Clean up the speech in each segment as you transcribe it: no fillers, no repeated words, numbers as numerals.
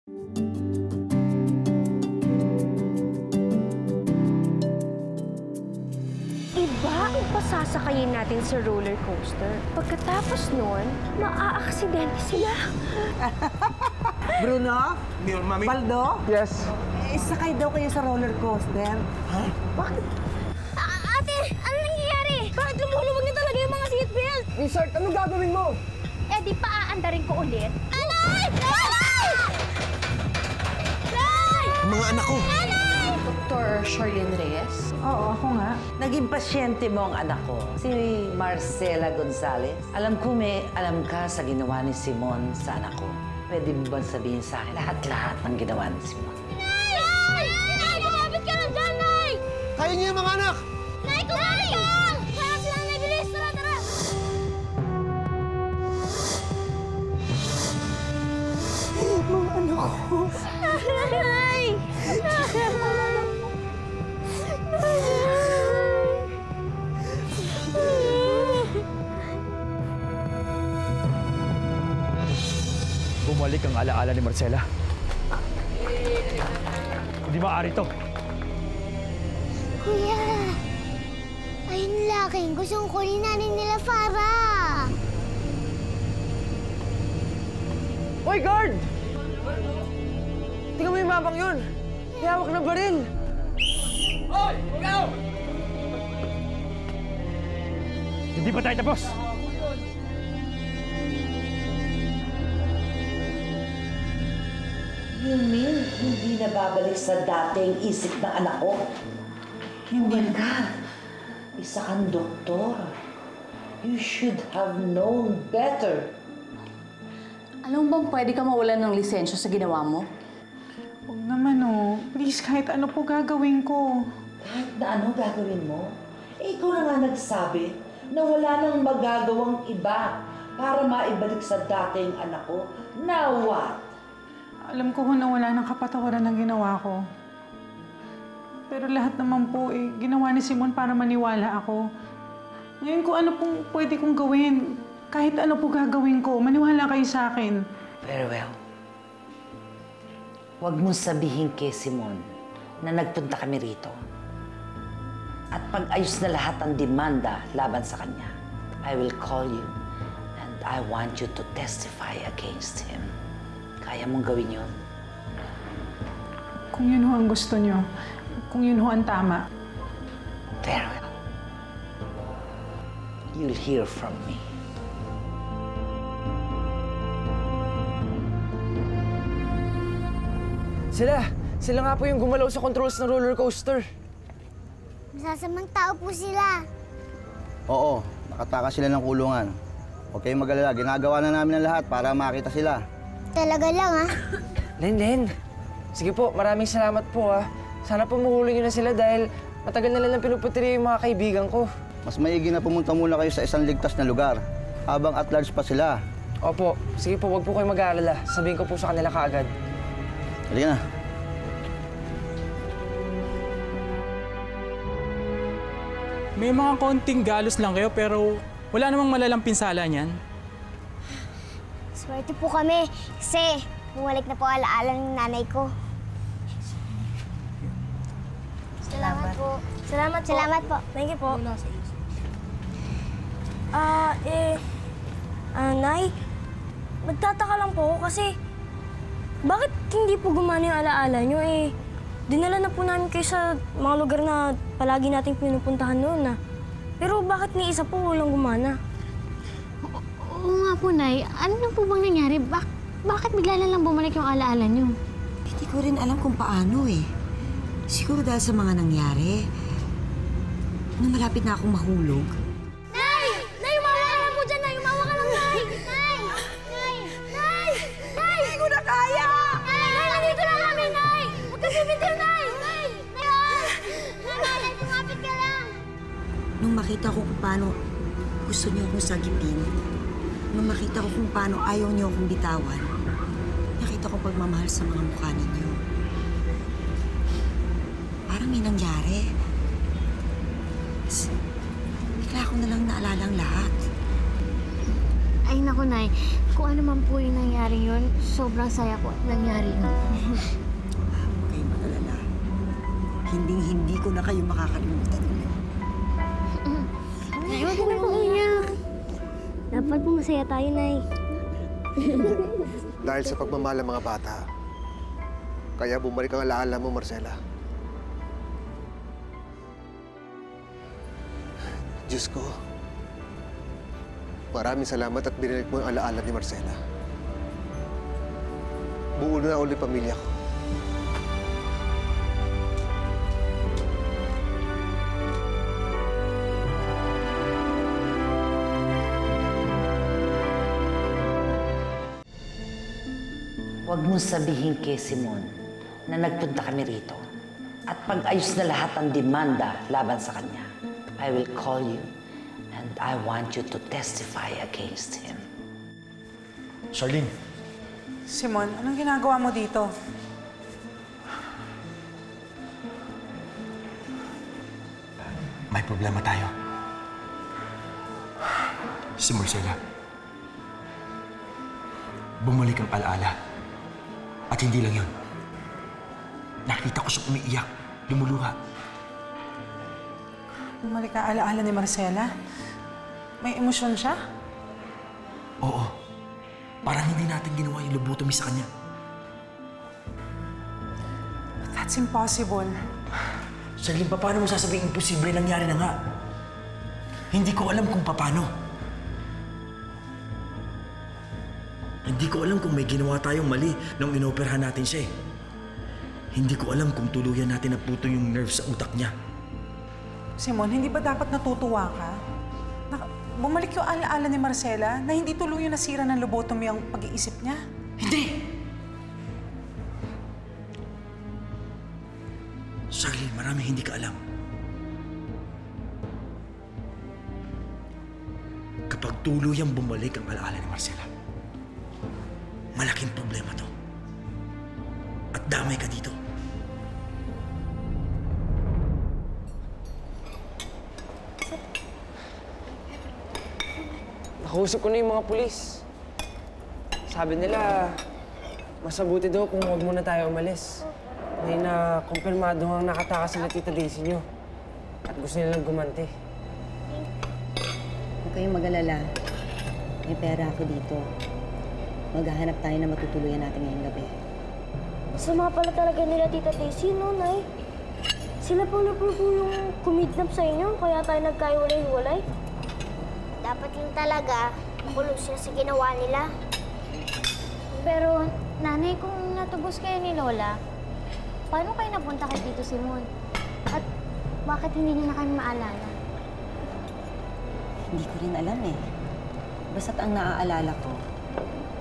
Iba ang pasasakayin natin sa roller coaster. Pagkatapos nun, maaaksidente sila. Bruno? Mami? Baldo? Yes. Sakay daw kayo sa roller coaster. Ha? Bakit? Ate, ano nangyayari? Bakit lumulubog na talaga yung mga seatbelt? Resort, anong gagawin mo? Eh, di pa aandarin ko ulit. Anay! Anay! Nay! Mga anak ko. Anay! Dr. Charlene Reyes? Oo, ako nga. Naging pasyente mo ang anak ko, si Marcela Gonzalez. Alam ko may alam ka sa ginawa ni Simon sa anak ko. Pwede mo ba sabihin sa akin lahat-lahat ng ginawa ni Simon? Nay! Nay! Nay! Lumapit ka na dyan, Nay! Kaya niyo yung mga anak! Nay, kumari ka! Kaya sila, Nay, bilis! Tara, tara! Mga anak ko. Nay! Bumalik ang alaala ni Marcela. Hindi maaari to. Kuya! Ayun laking gustong kunin namin nila Farah! Hoy, guard! Tingnan mo yung mapang yun. May hawak na baril. Hoy! Ikaw! Hindi pa tayo tapos. You mean hindi na babalik sa dating isip ng anak ko? Hindi. Oh my God! Isa kang doktor. You should have known better. Alam mo bang pwede ka mawalan ng lisensya sa ginawa mo? Huwag naman, oh. Please, kahit ano po gagawin ko. Kahit na ano gagawin mo, ikaw na nga nagsabi na wala nang magagawang iba para maibalik sa dating anak ko. Now what? Alam ko na wala ng kapatawaran ng ginawa ko. Pero lahat naman po, ginawa ni Simon para maniwala ako. Ngayon kung ano pong pwede kong gawin, kahit ano po gagawin ko, maniwala kayo sa akin. Very well. Huwag mong sabihin kay Simon na nagpunta kami rito. At pag-ayos na lahat ang demanda laban sa kanya, I will call you and I want you to testify against him. Kaya mong gawin yun? Kung yun ho ang gusto nyo, kung yun ho ang tama. Very well. You'll hear from me. Sila nga po yung gumalaw sa controls ng roller coaster. Masasamang tao po sila. Oo, nakatakas sila ng kulungan. Huwag kayong mag-alala, ginagawa na namin ang lahat para makita sila. Talaga lang, ha? Len, sige po, maraming salamat po ha. Sana po mahuli niyo na sila dahil matagal na lang pinuputiri yung mga kaibigan ko. Mas maigi na pumunta muna kayo sa isang ligtas na lugar habang at large pa sila. Opo, sige po, wag po kayo mag-aalala. Sabihin ko po sa kanila kaagad. Halika na. May mga konting galos lang kayo pero wala namang malalang pinsala niyan. Swerte po kami kasi bumalik na po alaala ng nanay ko. Salamat po. Salamat po. Thank you po. Nay, nagtataka lang po ako kasi bakit hindi po gumana yung alaala nyo dinala na po namin kayo sa mga lugar na palagi nating pinupuntahan noon na. Pero bakit ni isa po walang gumana? Oo nga po, Nay. Ano na po bang nangyari? Bakit bigla na lang bumalik yung alaala nyo? Hindi ko rin alam kung paano Siguro dahil sa mga nangyari. Nung malapit na akong mahulog. Nay! Nay, umawa ka lang po dyan, Nay! Umawa ka lang, Nay! Nay! Nay! Nay! Nay! Hindi ko na kaya! Nay, nandito na kami, Nay! Huwag ka bibitin, Nay! Nay! Nay! Nay, tumapit ka lang! Nung makita ko kung paano gusto niyo akong sagipin, nung makita ko kung paano ayaw niyo akong bitawan, nakita ko pagmamahal sa mga mukha ninyo. Parang may nangyari. Bigla ko na lang naalala ang lahat. Ay, naku, Nay. Kung ano man po yung nangyari yun, sobrang saya ko at nangyari yun. ko na kayo makakalimutan ulit. Nay, huwag na po umiyak. Dapat po masaya tayo, Nay. Dahil sa pagmamahal ng mga bata, kaya bumalik ang alaala mo, Marcela. Diyos ko, maraming salamat at binalik mo ang alaala ni Marcela. Buo na ulit pamilya ko. Huwag mong sabihin kay Simon na nagpunta kami rito. At pag-ayos na lahat ng demanda laban sa kanya, I will call you and I want you to testify against him. Charlene. Simon, anong ginagawa mo dito? May problema tayo. Si Marcela. Bumalik ang alaala. At hindi lang yun. Nakita ko siya umiiyak, lumuluha. Bumalik ang alaala ni Marcela? May emosyon siya? Oo. Parang hindi natin ginawa yung lobotomy sa kanya. That's impossible. Charlene, paano mo sasabihin imposible nangyari na nga? Hindi ko alam kung paano. Hindi ko alam kung may ginawa tayong mali nung inoperahan natin siya eh. Hindi ko alam kung tuluyan natin naputo yung nerve sa utak niya. Simon, hindi ba dapat natutuwa ka? Bumalik yung alaala ni Marcela na hindi tuluyan nasira ng lobotomy ang pag-iisip niya? Hindi! Charlene, marami hindi ka alam. Kapag tuluyang bumalik ang alaala ni Marcela, malaking problema to. At damay ka dito. Nakausap ko na yung mga pulis. Sabi nila, mas mabuti daw kung huwag muna tayo umalis. Dahil na kumpirmado ang nakatakas sila Tita Daisy niyo. At gusto nilang gumanti. Huwag kayong mag-alala. May pera ako dito. Maghahanap tayo na matutuluyan natin ngayong gabi. Masama pala talaga nila Tita Daisy, no, Nay? Sila po na po yung kumidnap sa inyo, kaya tayo nagkaiwalay-hiwalay. Dapat lang talaga makulong siya sa ginawa nila. Pero, Nanay, kung natubos kayo ni Lola, paano kayo napunta kay Tito Simon? At bakit hindi niyo na kami maalala? Hindi ko rin alam eh. Basta't ang naaalala ko,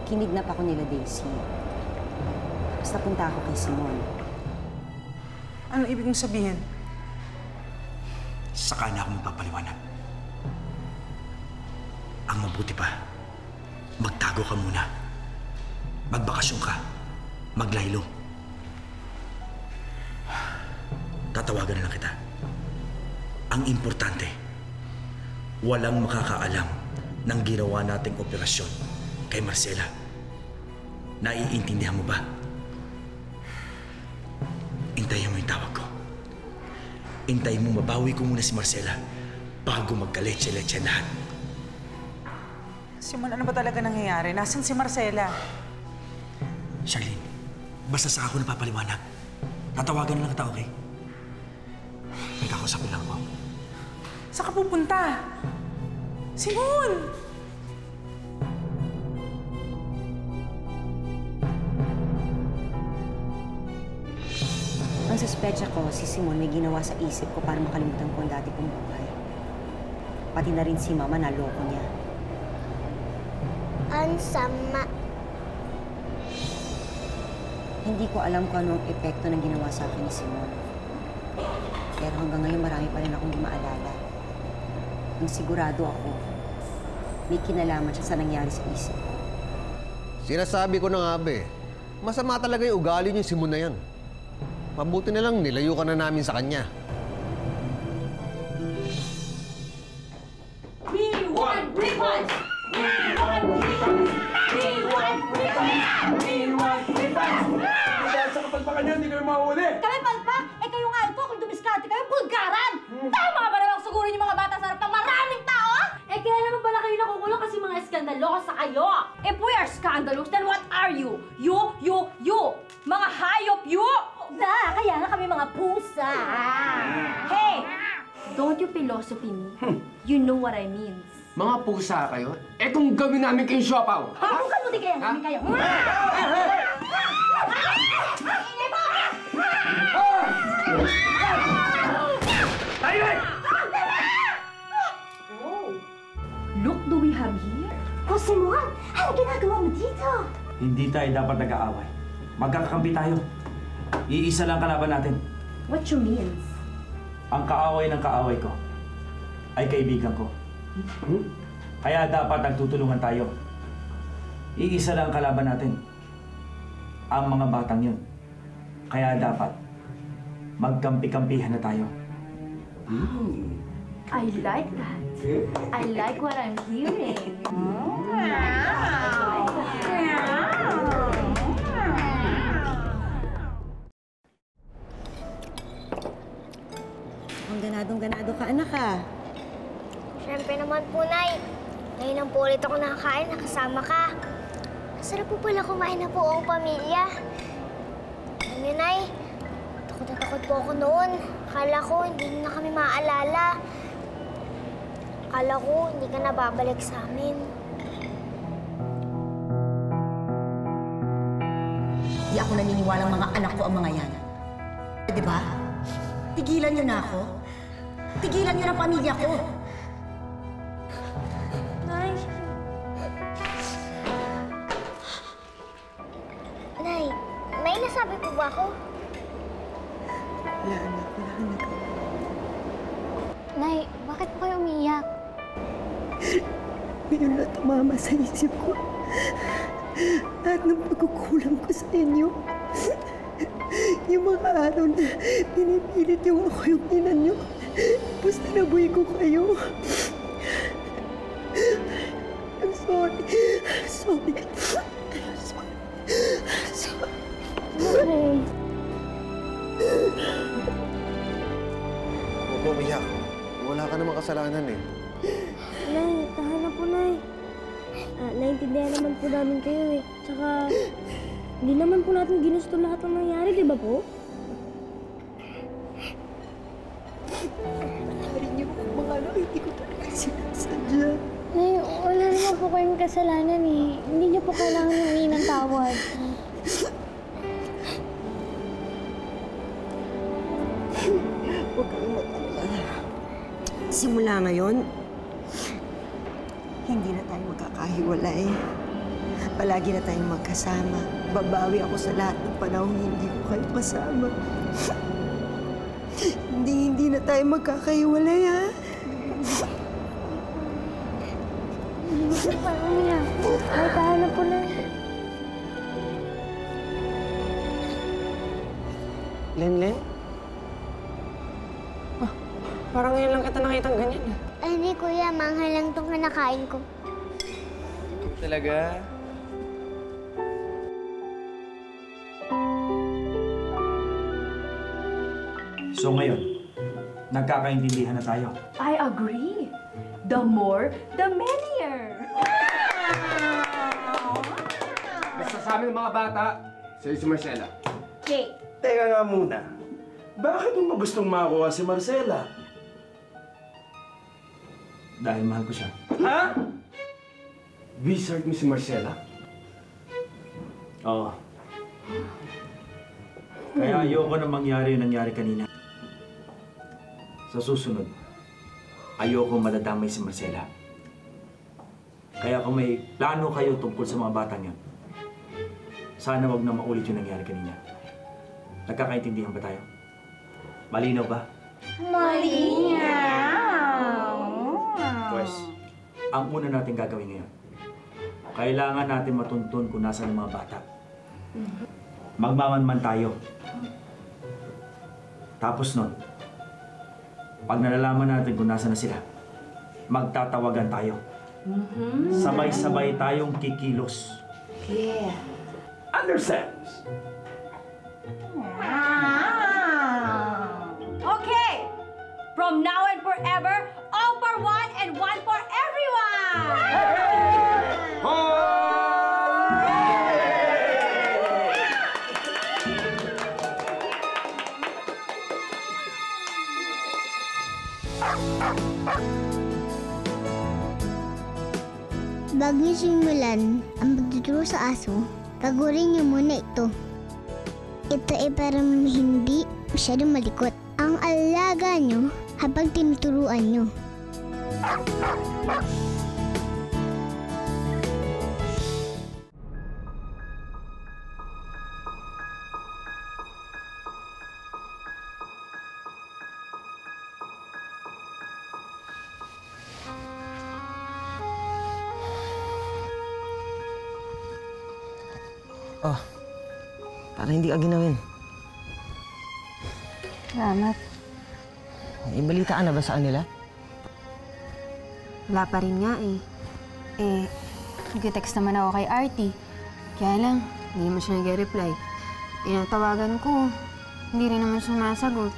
kinidnap ako nila Daisy. Basta punta ako kay Simon. Ano ibig mong sabihin? Saka na ako magpapaliwanag. Ang mabuti pa, magtago ka muna. Magbakasyon ka. Maglaylo. Tatawagan na lang kita. Ang importante, walang makakaalam ng ginawa nating operasyon kay Marcela. Naiintindihan mo ba? Intayin mo yung tawag ko. Intayin mo mabawi ko muna si Marcela bago magkaletse-letse lahat. Simon, ano ba talaga nangyayari? Nasaan si Marcela? Charlene, basta sa ako napapaliwanag. Tatawagan na lang kita, okay? May kakausapin lang ako. Saan ka pupunta? Simon! Ang suspecha ko, si Simon may ginawa sa isip ko para makalimutan ko ang dati kong buhay. Pati na rin si Mama naloko niya. Ang sama. Hindi ko alam kung ano ang epekto ng ginawa sa akin ni Simon. Pero hanggang ngayon marami pa rin akong di maalala. Ang sigurado ako, may kinalaman siya sa nangyari sa isip ko. Sinasabi ko na nga, be. Masama talaga yung ugali niyo Simon na yan. Mabuti na lang nilayo ka na namin sa kanya. We want refunds! We want refunds! We want refunds! We want refunds! Dahil sa kapalpakan niyo, hindi kayo mahuli! Kami palpak? Eh kayo nga ito, kung dumiskarte kayo, eskandalos, then what are you? You! Mga hayop, you! Kaya nga kami mga pusa. Hey! Don't you philosophy me. You know what I mean. Mga pusa kayo? Eh kung gawin namin kayong siopaw! Kung kanuti kaya namin kayo. Look, do we have here? Simon, ano ginagawa mo dito? Hindi tayo dapat nag-aaway. Magkakakampi tayo. Iisa lang kalaban natin. What you mean? Ang kaaway ng kaaway ko ay kaibigan ko. Kaya dapat nagtutulungan tayo. Iisa lang kalaban natin. Ang mga batang yun. Kaya dapat magkampi-kampihan na tayo. I like that. I like what I'm hearing. Ang ganadong-ganado ka, anak ka. Siyempre naman po, Nay. Ngayon lang po ulit ako nakakain, nakasama ka. Masarap po pala kumain na po ang pamilya. Alam niyo, Nay, takot na takot po ako noon. Akala ko hindi na kami maaalala. Akala ko hindi ka na babalik sa amin. Di ako naniniwalang mga anak ko ang mga yan. Di ba? Tigilan niyo na ako. Tigilan niyo na pamilya ko. Nay. Nay, may nasabi po ba ako? Wala, anak. Wala kang nagawa. Nay, bakit po kayo umiiyak? Ngayon na tumama sa isip ko. Lahat ng pagkukulang ko sa inyo. Yung mga araw na pinipilit yung ako yung ina nyo. Tapos tinaboy ko kayo. I'm sorry. I'm sorry. I'm sorry. I'm sorry. Huwag mo umiyak. Wala ka namang kasalanan eh. Nay, tahan na po, Nay. Naintindihan naman po namin kayo eh. Tsaka, hindi naman po natin ginusto lahat ng nangyari, di ba po? Patawarin niyo ako mga anak. Hindi ko talaga sinasadya. Nay, wala naman po kayong kasalanan eh. Hindi niyo po kailangan humingi ng tawad. Huwag kang mag-alala. Simula ngayon, hindi na tayo magkakahiwalay. Palagi na tayong magkasama. Babawi ako sa lahat ng panahon hindi ko kayo kasama. Hindi na tayo magkakahiwalay, ha? Hindi mo po pa umiyak. Ay, tahan na po, Nay. Lenlen? Parang ngayon lang kita nakitang ganyan. Ay, hindi, Kuya. Manghal lang itong kinakain ko. Talaga? So ngayon, nagkakaintindihan na tayo. I agree. The more, the merrier. Basta sa aming mga bata, sa'yo si Marcela. Okay. Teka nga muna. Bakit mo gustong makuha si Marcela? Dahil mahal ko siya. Ha? Wizard mo si Marcela? Oo. Kaya ayoko na mangyari yung nangyari kanina. Sa susunod, ayoko madadamay si Marcela. Kaya kung may plano kayo tungkol sa mga batang yan, sana wag na maulit yung nangyari kanina. Nagkakaintindihan ba tayo? Malinaw ba? Pues, ang una natin gagawin ngayon, kailangan natin matuntun kung nasaan ang mga bata. Magmamanman tayo. Tapos nun, pag nalalaman natin kung nasaan na sila, magtatawagan tayo. Sabay-sabay tayong kikilos. Yeah. Understands? Okay! From now and forever, all for one and one for everyone! Hoy! Bago niyo simulan ang pagtuturo sa aso, pagurin niyo muna ito. Ito ay para hindi masyadong malikot ang alaga niyo habang tinuturuan niyo. Oh, para hindi ka ginawin. Salamat. May balita ka na ba sa kanila? Wala pa rin nga eh. Nag-text naman ako kay Artie. Kaya lang, hindi naman siya nag-reply. Tinatawagan ko, hindi rin naman sumasagot.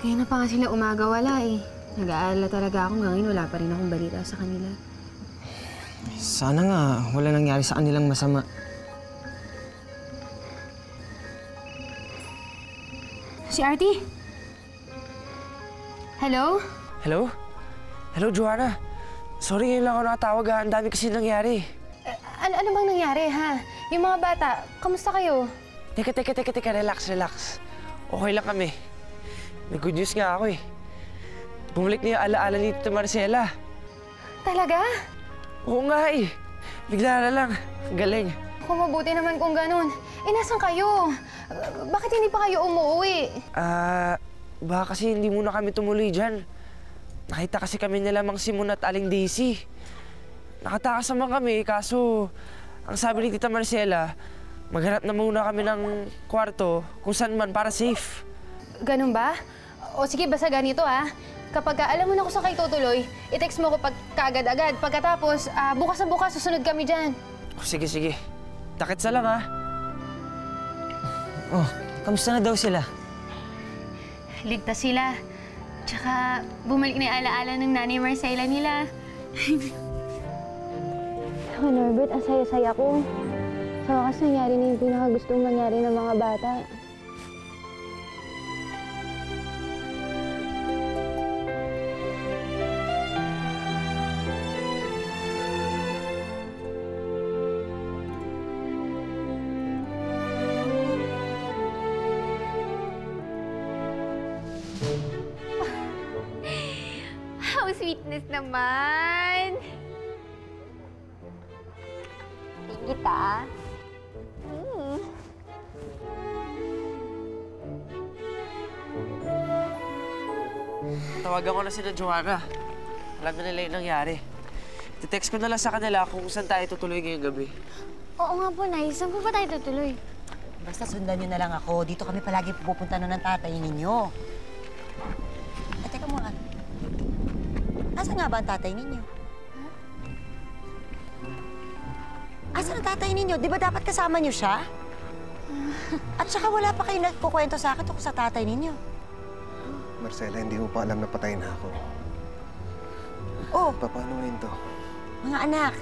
Kaya na pa nga sila umaga-wala eh. Nag-aalala talaga ako ngayon, wala pa rin akong balita sa kanila. Sana nga wala nangyari sa kanilang masama. Si Artie? Hello? Hello? Hello, Joanna. Sorry, ngayon lang ako nakatawag ha. Ang dami kasi nangyari. Ano bang nangyari, ha? Yung mga bata, kamusta kayo? Teka. Relax. Okay lang kami. May good news nga ako eh. Bumalik na yung alaala ni Tita Marcela. Talaga? Oo nga eh. Bigla na lang. Galing. Kung mabuti naman kung ganun. Nasaan kayo? Bakit hindi pa kayo umuwi? Baka kasi hindi muna kami tumuloy dyan. Nakita kasi kami nila Mang Simon at Aling Daisy. Nakatakas naman kami, kaso ang sabi ni Tita Marcela, maghanap na muna kami ng kwarto kung saan man para safe. Ganun ba? O sige, basta ganito ha. Kapag alam mo na kung saan kayo tutuloy, i-text mo ko kaagad-agad. Pagkatapos, bukas na bukas, susunod kami dyan. Sige. Takitsa lang ha. Oh, kamusta na daw sila? Ligtas sila. Tsaka bumalik na yung alaala ng nanay Marcela nila. Ako, Norbert, ang saya-saya ko. Sa wakas nangyari na yung pinakagustong mangyari ng mga bata. How sweetness naman! Tingit ah. Tawagan ko na sila Joanna. Alam na nila yung nangyari. Titext ko na lang sa kanila kung saan tayo tutuloy ngayong gabi. Oo nga po, Nay. Saan po ba tayo tutuloy? Basta sundan nyo na lang ako. Dito kami palagi pupunta na ng tatay ninyo. Teka muna. Asan nga ba ang tatay ninyo? Asan ang tatay ninyo? Di ba dapat kasama nyo siya? At saka wala pa kayo nagkukwento sa akin tungkol sa tatay ninyo. Marcela, hindi mo pa alam na patay na ako. Oh! Paano ngayon to? Mga anak,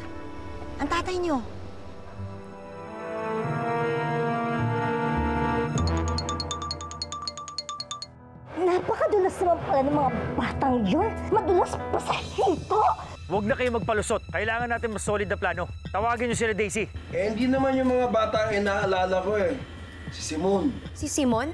ang tatay nyo. Napakadulas naman pala ng mga batang yun. Madulas pa sa hinto. Huwag na kayo magpalusot. Kailangan natin mas solid na plano. Tawagin niyo sila, Daisy. Hindi naman yung mga bata ang inaalala ko eh. Si Simon. Si Simon?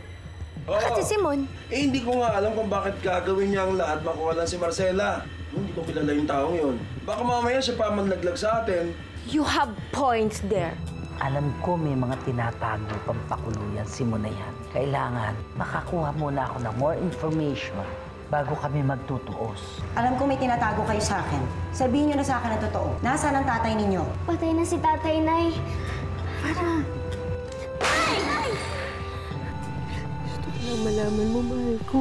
Oo. Bakit si Simon? Hindi ko nga alam kung bakit gagawin niya ang lahat makuha lang si Marcela. Hindi ko kilala yung taong yun. Baka mamaya siya pa manlaglag sa atin. You have points there. Alam ko may mga tinatago pang pakuluyan si Munayan. Kailangan makakuha muna ako ng more information bago kami magtutuos. Alam ko may tinatago kayo sa akin. Sabihin nyo na sa akin ang totoo. Nasaan ang tatay ninyo? Patay na si Tatay, Nay. Para. Gusto ko lang malaman mo, mahal ko,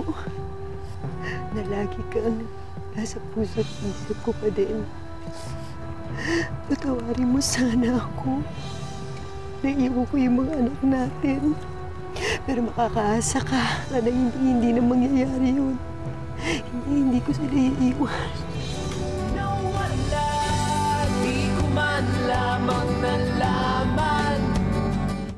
na lagi kang nasa puso't isip ko pa din. Patawarin mo sana ako. Naiiwan ko yung mga anak natin. Pero makakaasa ka na hindi na mangyayari yun. Hindi ko sila iiwan.